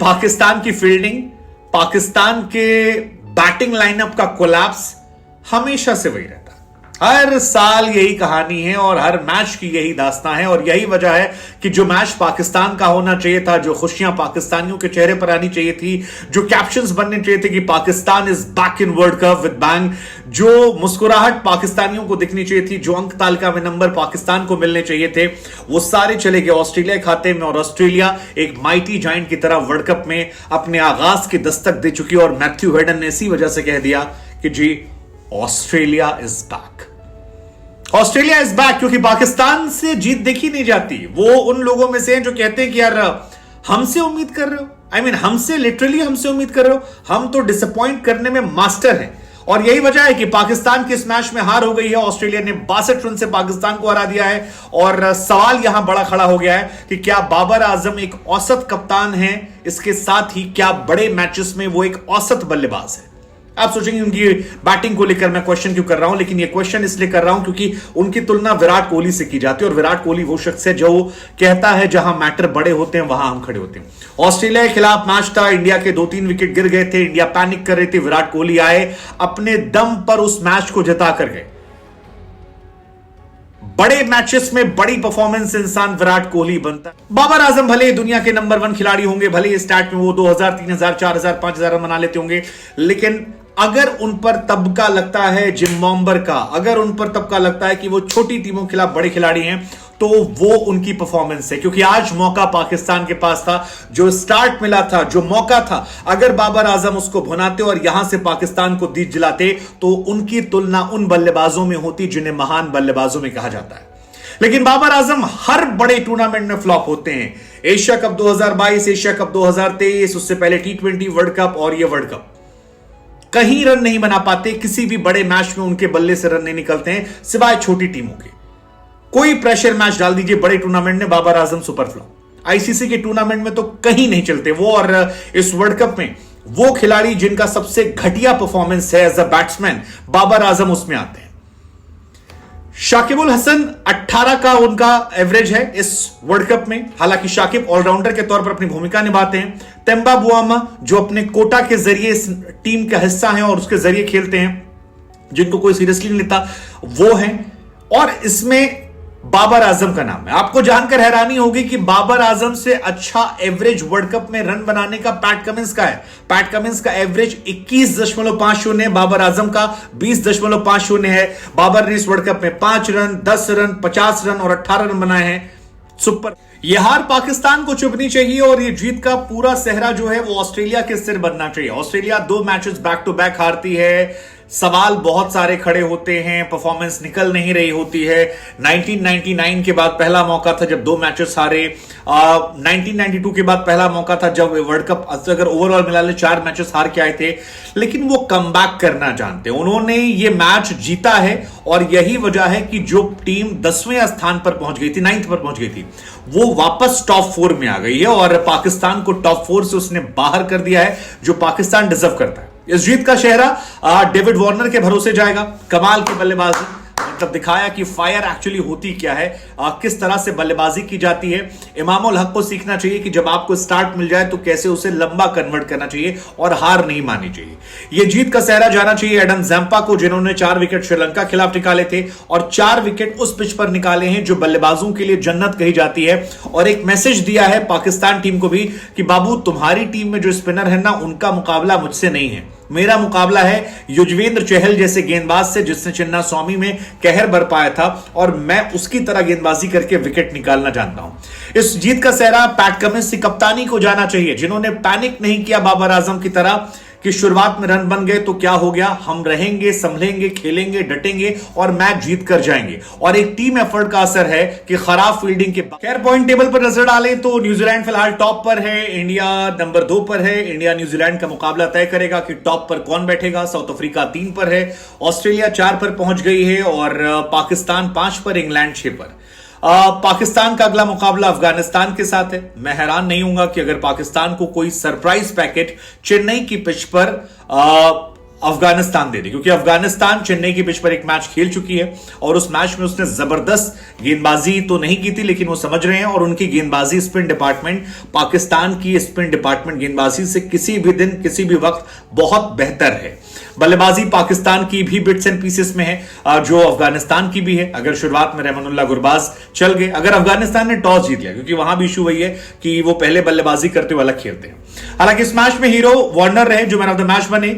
पाकिस्तान की फील्डिंग, पाकिस्तान के batting lineup का कोलैप्स हमेशा से वही रहता है। हर साल यही कहानी है और हर मैच की यही दास्तां है और यही वजह है कि जो मैच पाकिस्तान का होना चाहिए था, जो खुशियां पाकिस्तानियों के चेहरे पर आनी चाहिए थी, जो कैप्शंस बनने चाहिए थे कि Pakistan is back in world cup with bang, जो मुस्कुराहट पाकिस्तानियों को दिखनी चाहिए थी, जो अंक तालिका में नंबर पाकिस्तान को मिलने चाहिए थे, वो सारे चले गए ऑस्ट्रेलिया के खाते में। और ऑस्ट्रेलिया एक माइटी जाइंट की तरह वर्ल्ड कप में अपने आगाज की दस्तक दे चुकी है और मैथ्यू हेडन ने इसी वजह से कह दिया कि जी Australia is back, Australia is back, क्योंकि पाकिस्तान से जीत देखी नहीं जाती। वो उन लोगों में से हैं जो कहते हैं कि यार हमसे उम्मीद कर रहे हो, आई मीन हमसे लिटरली हमसे उम्मीद कर रहे हो, हम तो डिसअपॉइंट करने में मास्टर हैं। और यही वजह है कि पाकिस्तान के इस मैच में हार हो गई है। ऑस्ट्रेलिया ने 62 रन से पाकिस्तान को हरा दिया है और सवाल यहां बड़ा खड़ा हो गया है कि क्या बाबर आजम एक औसत कप्तान है, इसके साथ ही क्या बड़े मैचेस में वो एक औसत बल्लेबाज है। आप सोचेंगे उनकी बैटिंग को लेकर मैं क्वेश्चन क्यों कर रहा हूं, लेकिन ये क्वेश्चन इसलिए कर रहा हूं क्योंकि उनकी तुलना विराट कोहली से की जाती है और विराट कोहली वो शख्स है जो कहता है जहां मैटर बड़े होते हैं वहां हम खड़े होते हैं। ऑस्ट्रेलिया के खिलाफ मैच था, इंडिया के 2-3 विकेट गिर गए थे, इंडिया पैनिक कर रही थी, विराट कोहली आए, अपने दम पर उस मैच को जिता कर गए। बड़े मैचेस में बड़ी परफॉर्मेंस इंसान विराट कोहली बनता है। बाबर आजम भले दुनिया के नंबर 1 खिलाड़ी होंगे, भले स्टार्ट में वो 2000, 3000, 4000, 5000 रन बना लेते होंगे, लेकिन अगर उन पर तबका लगता है जिम बॉम्बर का, अगर उन पर तबका लगता है कि वो छोटी टीमों के खिलाफ बड़े खिलाड़ी हैं, तो वो उनकी परफॉर्मेंस है। क्योंकि आज मौका पाकिस्तान के पास था, जो स्टार्ट मिला था, जो मौका था, अगर बाबर आजम उसको भुनाते और यहां से पाकिस्तान को जीत दिलाते तो उनकी तुलना उन बल्लेबाजों में होती जिन्हें महान बल्लेबाजों में कहा जाता है। लेकिन बाबर आजम हर बड़े टूर्नामेंट में फ्लॉप होते हैं। एशिया कप 2022, एशिया कप 2023, उससे पहले T20 वर्ल्ड कप और ये वर्ल्ड कप, कहीं रन नहीं बना पाते। किसी भी बड़े मैच में उनके बल्ले से रन नहीं निकलते हैं सिवाय छोटी टीमों के। कोई प्रेशर मैच डाल दीजिए बड़े टूर्नामेंट में, Babar Azam super flop. ICC के टूर्नामेंट में तो कहीं नहीं चलते वो। और इस वर्ल्ड कप में वो खिलाड़ी जिनका सबसे घटिया परफॉर्मेंस है as a batsman, Babar Azam उसमें आते हैं। शाकिबुल हसन 18 का उनका एवरेज है इस वर्ल्ड कप में। हालांकि शाकिब ऑलराउंडर के तौर पर अपनी भूमिका निभाते हैं। तेम्बा बुआमा जो अपने कोटा के जरिए इस टीम का हिस्सा हैं और उसके जरिए खेलते हैं, जिनको कोई सीरियसली नहीं लेता, वो हैं। और इसमें बाबर आजम का नाम है। आपको जानकर हैरानी होगी कि बाबर आजम से अच्छा एवरेज वर्ल्ड कप में रन बनाने का पैट कमिंस का है। पैट कमिंस का एवरेज 21.50 है, बाबर आजम का 20.50 है। बाबर ने इस वर्ल्ड कप में 5 रन, 10 रन, 50 रन और 18 रन बनाए हैं। सुपर। यह हार पाकिस्तान को चुभनी चाहिए और यह जीत का पूरा सेहरा जो है वो ऑस्ट्रेलिया के सिर बनना चाहिए। Australia 2 matches back to back हारती है, सवाल बहुत सारे खड़े होते हैं, परफॉर्मेंस निकल नहीं रही होती है। 1999 के बाद पहला मौका था जब 2 मैचेस हारे। 1992 के बाद पहला मौका था जब वर्ल्ड कप अगर ओवरऑल मिला ले 4 मैचेस हार के आए थे। लेकिन वो कमबैक करना जानते हैं, उन्होंने ये मैच जीता है और यही वजह है कि जो टीम 10वें स्थान पर पहुंच गई थी, 9th पर पहुंच गई थी, वो वापस टॉप 4 में आ गई है और पाकिस्तान को टॉप 4 से उसने बाहर कर दिया है, जो पाकिस्तान डिजर्व करता है। इस जीत का सेहरा डेविड वार्नर के भरोसे जाएगा। कमाल की बल्लेबाजी, मतलब दिखाया कि फायर एक्चुअली होती क्या है, किस तरह से बल्लेबाजी की जाती है। इमाम उल हक को सीखना चाहिए कि जब आपको स्टार्ट मिल जाए तो कैसे उसे लंबा कन्वर्ट करना चाहिए और हार नहीं माननी चाहिए। यह जीत का सेहरा जाना चाहिए एडम जैम्पा को, जिन्होंने 4 विकेट श्रीलंका खिलाफ निकाले थे और 4 विकेट उस पिच पर निकाले हैं जो बल्लेबाजों के लिए जन्नत कही जाती है। और एक मैसेज दिया है पाकिस्तान टीम को भी कि बाबू तुम्हारी टीम में जो स्पिनर है ना, उनका मुकाबला मुझसे नहीं है, मेरा मुकाबला है युजवेंद्र चहल जैसे गेंदबाज से, जिसने चिन्ना स्वामी में कहर बरपाया था और मैं उसकी तरह गेंदबाजी करके विकेट निकालना जानता हूं। इस जीत का सेहरा पैट कमिंस की कप्तानी को जाना चाहिए, जिन्होंने पैनिक नहीं किया बाबर आजम की तरह कि शुरुआत में रन बन गए तो क्या हो गया, हम रहेंगे, संभलेंगे, खेलेंगे, डटेंगे और मैच जीत कर जाएंगे। और एक टीम एफर्ट का असर है कि खराब फील्डिंग के खैर पॉइंट टेबल पर नजर डालें तो न्यूजीलैंड फिलहाल टॉप पर है, इंडिया नंबर 2 पर है। इंडिया न्यूजीलैंड का मुकाबला तय करेगा कि टॉप पर कौन बैठेगा। साउथ अफ्रीका 3 पर है, ऑस्ट्रेलिया 4 पर पहुंच गई है और पाकिस्तान 5 पर, इंग्लैंड 6 पर। पाकिस्तान का अगला मुकाबला अफगानिस्तान के साथ है। मैं हैरान नहीं हूंगा कि अगर पाकिस्तान को कोई सरप्राइज पैकेट चेन्नई की पिच पर अफगानिस्तान दे दी, क्योंकि अफगानिस्तान चेन्नई की पिच पर एक मैच खेल चुकी है और उस मैच में उसने जबरदस्त गेंदबाजी तो नहीं की थी, लेकिन वो समझ रहे हैं और उनकी गेंदबाजी स्पिन डिपार्टमेंट पाकिस्तान की स्पिन डिपार्टमेंट गेंदबाजी से किसी भी दिन किसी भी वक्त बहुत बेहतर है। बल्लेबाजी पाकिस्तान की भी बिट्स एंड पीसेस में है जो अफगानिस्तान की भी है। अगर शुरुआत में रहमानुल्लाह गुरबाज चल गए, अगर अफगानिस्तान ने टॉस जीत लिया, क्योंकि वहां भी इशू वही है कि वो पहले बल्लेबाजी करते हुए अलग खेलते हैं। हालांकि इस मैच में हीरो वार्नर रहे जो मैन ऑफ द मैच बने।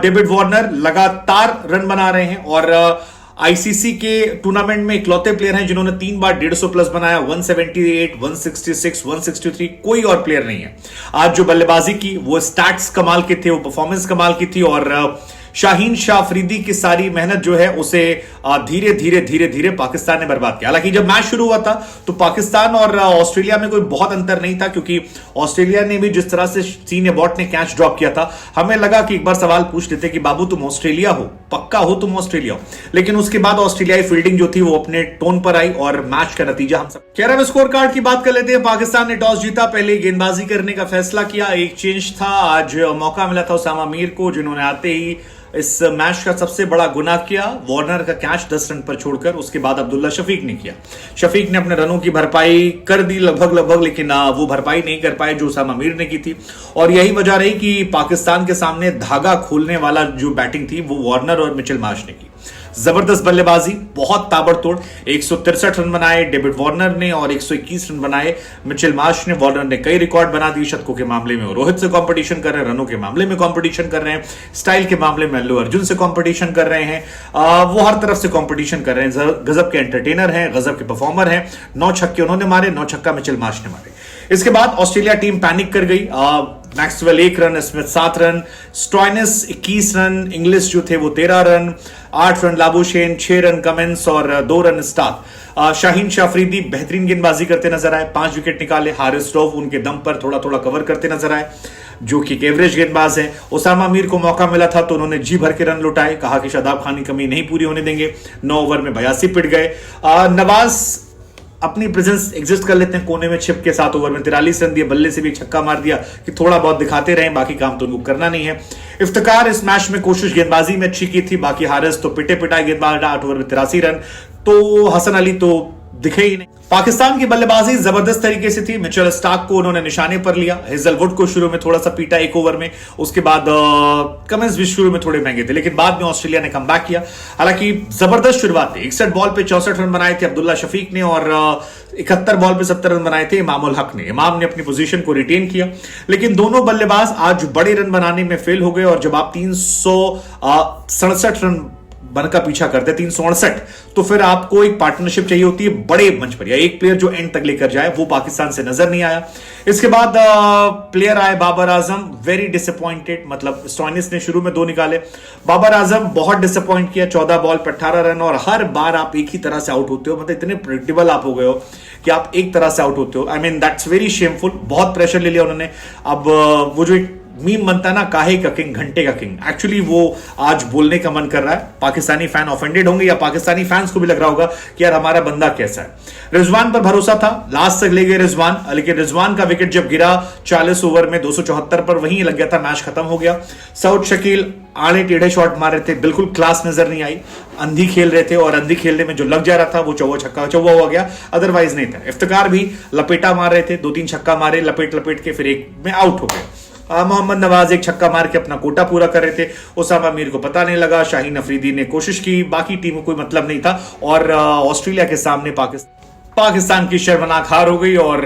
डेविड वार्नर लगातार रन बना रहे हैं और आईसीसी के टूर्नामेंट में इकलौते प्लेयर हैं जिन्होंने 3 बार 150 प्लस बनाया। 178, 166, 163, कोई और प्लेयर नहीं है। आज जो बल्लेबाजी की वो स्टैट्स कमाल के थे, वो परफॉर्मेंस कमाल की थी और शाहीन शाह अफरीदी की सारी मेहनत जो है उसे धीरे धीरे धीरे धीरे पाकिस्तान ने बर्बाद किया। हालांकि जब मैच शुरू हुआ था तो पाकिस्तान और ऑस्ट्रेलिया में कोई बहुत अंतर नहीं था, क्योंकि ऑस्ट्रेलिया ने भी जिस तरह से सीन एबॉट ने कैच ड्रॉप किया था, हमें लगा कि एक बार सवाल पूछ लेते कि बाबू तुम ऑस्ट्रेलिया हो, पक्का हो तुम ऑस्ट्रेलिया हो। लेकिन उसके बाद ऑस्ट्रेलियाई फील्डिंग जो थी वो अपने टोन पर आई और मैच का नतीजा हम सब कह रहे हैं। स्कोर कार्ड की बात कर लेते हैं। पाकिस्तान ने टॉस जीता, पहले गेंदबाजी करने का फैसला किया। एक चेंज था, आज मौका मिला था उसामा मीर को, जिन्होंने आते ही इस मैच का सबसे बड़ा गुनाह किया। वार्नर का कैच 10 रन पर छोड़कर उसके बाद अब्दुल्ला शफीक ने किया। शफीक ने अपने रनों की भरपाई कर दी लगभग, लेकिन वो भरपाई नहीं कर पाए जो उसामा मीर ने की थी। और यही वजह रही कि पाकिस्तान के सामने धागा खोलने वाला जो बैटिंग थी वो वार्नर और मिचेल मार्श ने की। जबरदस्त बल्लेबाजी, बहुत ताबड़तोड़। 163 रन बनाए डेविड वार्नर ने और 121 रन बनाए मिचेल मार्श ने। वार्नर ने कई रिकॉर्ड बना दिए। शतकों के मामले में रोहित से कंपटीशन कर रहे हैं, रनों के मामले में कंपटीशन कर रहे हैं, स्टाइल के मामले में अल्लू अर्जुन से कंपटीशन कर रहे हैं। वो हर तरफ से कंपटीशन कर रहे हैं। गजब के एंटरटेनर हैं, गजब के परफॉर्मर हैं। 9 छक्के उन्होंने मारे, 9 छक्का मिचेल मार्श ने मारे। इसके बाद ऑस्ट्रेलिया टीम पैनिक कर गई। Maxwell 1 run, Smith 7 run, Stoinis 21 run, English जो थे वो 13 run, 8 run Labuschagne, 6 run Cummins और 2 रन स्टार्क। शाहीन शाह अफरीदी बेहतरीन गेंदबाजी करते नजर आए, 5 विकेट निकाले। हारिस रऊफ उनके दम पर थोड़ा थोड़ा कवर करते नजर आए, जो कि एवरेज गेंदबाज हैं। उसामा मीर को मौका मिला था तो उन्होंने जी भर के रन लुटाए, कहा कि शादाब खान की कमी नहीं पूरी होने देंगे। 9 ओवर में 82 पिट गए। नवाज अपनी प्रेजेंस एग्जिस्ट कर लेते हैं कोने में छिप के। 7 ओवर में 43 रन दिए, बल्ले से भी एक छक्का मार दिया कि थोड़ा बहुत दिखाते रहे, बाकी काम तो उनको करना नहीं है। इफ्तिकार इस मैच में कोशिश गेंदबाजी में अच्छी की थी, बाकी हारिस तो पिटे पिटाई गेंदबाज, 8 ओवर में 83 रन। तो हसन अली तो दिखे ही नहीं। पाकिस्तान की बल्लेबाजी जबरदस्त तरीके से थी। मिचेल स्टार्क को उन्होंने निशाने पर लिया। हेजलवुड को शुरू में थोड़ा सा पीटा 1 ओवर में, उसके बाद कमिंस भी शुरू में थोड़े महंगे थे, लेकिन बाद में ऑस्ट्रेलिया ने कमबैक किया। हालांकि जबरदस्त शुरुआत थी। 61 बॉल पे 64 रन बनाए थे अब्दुल्ला शफीक ने और 71 बॉल पे 70 रन बनाए थे इमामुल हक ने। इमाम ने अपनी पोजीशन को रिटेन किया, लेकिन दोनों बल्लेबाज आज बड़े रन बनाने में फेल हो गए। और जब आप 367 रन बनकर पीछा करते 368, तो फिर आपको एक पार्टनरशिप चाहिए होती है बड़े मंच पर, या एक प्लेयर जो एंड तक लेकर जाए। वो पाकिस्तान से नजर नहीं आया। इसके बाद प्लेयर आए बाबर आजम, वेरी डिसअपॉइंटेड। मतलब स्टॉइनिस ने शुरू में 2 निकाले, बाबर आजम बहुत डिसअपॉइंट किया। 14 बॉल पर 18 रन और हर बार आप एक ही तरह से आउट होते हो। मतलब इतने प्रेडिक्टेबल आप हो गए हो कि आप एक तरह से आउट होते हो। I mean that's very shameful. बहुत प्रेशर ले लिया उन्होंने। अब वो जो एक मीम बनता है ना, काहे का किंग घंटे का किंग, एक्चुअली वो आज बोलने का मन कर रहा है। पाकिस्तानी फैन ऑफेंडेड होंगे, या पाकिस्तानी फैंस को भी लग रहा होगा कि यार हमारा बंदा कैसा है। रिजवान पर भरोसा था, लास्ट तक ले गए रिजवान, लेकिन रिजवान का विकेट जब गिरा 40 ओवर में 274 पर, वहीं लग गया था, मैच खत्म हो गया। सऊद शकील आड़े टेढ़े शॉट मार रहे थे, बिल्कुल क्लास नजर नहीं आई। अंधी खेल रहे थे और अंधी खेलने में जो लग जा रहा था वो चौवा छक्का चौवा हो गया, अदरवाइज नहीं था। इफ्तिकार भी लपेटा मार रहे थे, 2-3 छक्का मारे लपेट लपेट के, फिर एक में आउट हो गए। मोहम्मद नवाज एक छक्का मार के अपना कोटा पूरा कर रहे थे। उसामा मीर को पता नहीं लगा। शाहीन अफरीदी ने कोशिश की, बाकी टीम को कोई मतलब नहीं था। और ऑस्ट्रेलिया के सामने पाकिस्तान की शर्मनाक हार हो गई। और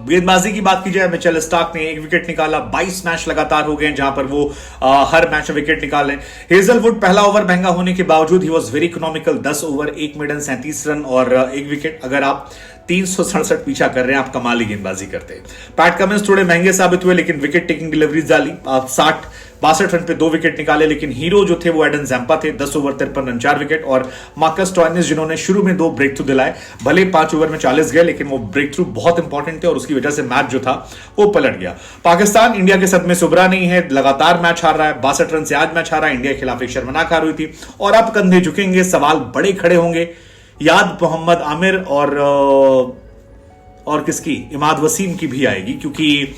गेंदबाजी की बात की जाए, मिचेल स्टार्क ने 1 विकेट निकाला। 22 मैच लगातार हो गए जहां पर वो हर मैच में विकेट निकाले। हेजलवुड पहला ओवर महंगा होने के बावजूद he was very economical. 10 over 1 maiden 37 run और 1 विकेट। अगर आप 367 पीछा कर रहे हैं, आप कमाली गेंदबाजी करते हैं। पैट कमिंस थोड़े महंगे साबित हुए, लेकिन विकेट टेकिंग डिलीवरीज डाली। 62 रन पे 2 विकेट निकाले, लेकिन हीरो जो थे वो एडन जैम्पा थे। 10 ओवर 53 रन 4 विकेट। और मार्कस स्टॉइनिस जिन्होंने शुरू में 2 ब्रेक थ्रू दिलाए, भले 5 ओवर में 40 गए, लेकिन वो ब्रेक थ्रू बहुत इंपॉर्टेंट थे और उसकी वजह से मैच जो था वो पलट गया। पाकिस्तान इंडिया के सदमे से उबरा नहीं है, लगातार मैच हार रहा है। 62 रन से आज मैच हारा। इंडिया के खिलाफ एक शर्मनाक हार हुई थी। और अब कंधे झुकेंगे, सवाल बड़े खड़े होंगे। याद मोहम्मद आमिर और किसकी, इमाद वसीम की भी आएगी, क्योंकि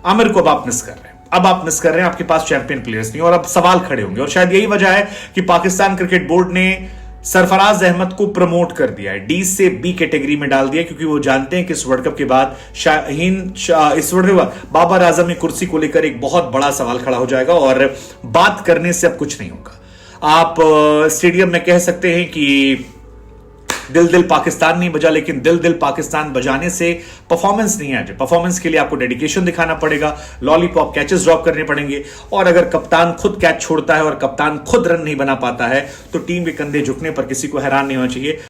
आमिर को अब आप मिस कर रहे हैं। अब आप मिस कर रहे हैं, आपके पास चैंपियन प्लेयर्स नहीं और अब सवाल खड़े होंगे। और शायद यही वजह है कि पाकिस्तान क्रिकेट बोर्ड ने सरफराज अहमद को प्रमोट कर दिया है, डी से बी कैटेगरी में डाल दिया, क्योंकि वो जानते हैं कि इस वर्ल्ड कप के बाद इस वर्ल्ड कप के बाद बाबर आजम की कुर्सी को लेकर एक बहुत बड़ा सवाल खड़ा हो जाएगा और बात करने से अब कुछ नहीं होगा। आप स्टेडियम में कह सकते हैं कि दिल दिल पाकिस्तान नहीं बजा, लेकिन दिल दिल पाकिस्तान बजाने से परफॉर्मेंस नहीं आ जाए। परफॉर्मेंस के लिए आपको डेडिकेशन दिखाना पड़ेगा, लॉलीपॉप कैचेस ड्रॉप करने पड़ेंगे, और अगर कप्तान खुद कैच छोड़ता है और कप्तान खुद रन नहीं बना पाता है तो टीम के कंधे झुकने पर किसी को हैरान नहीं होना चाहिए।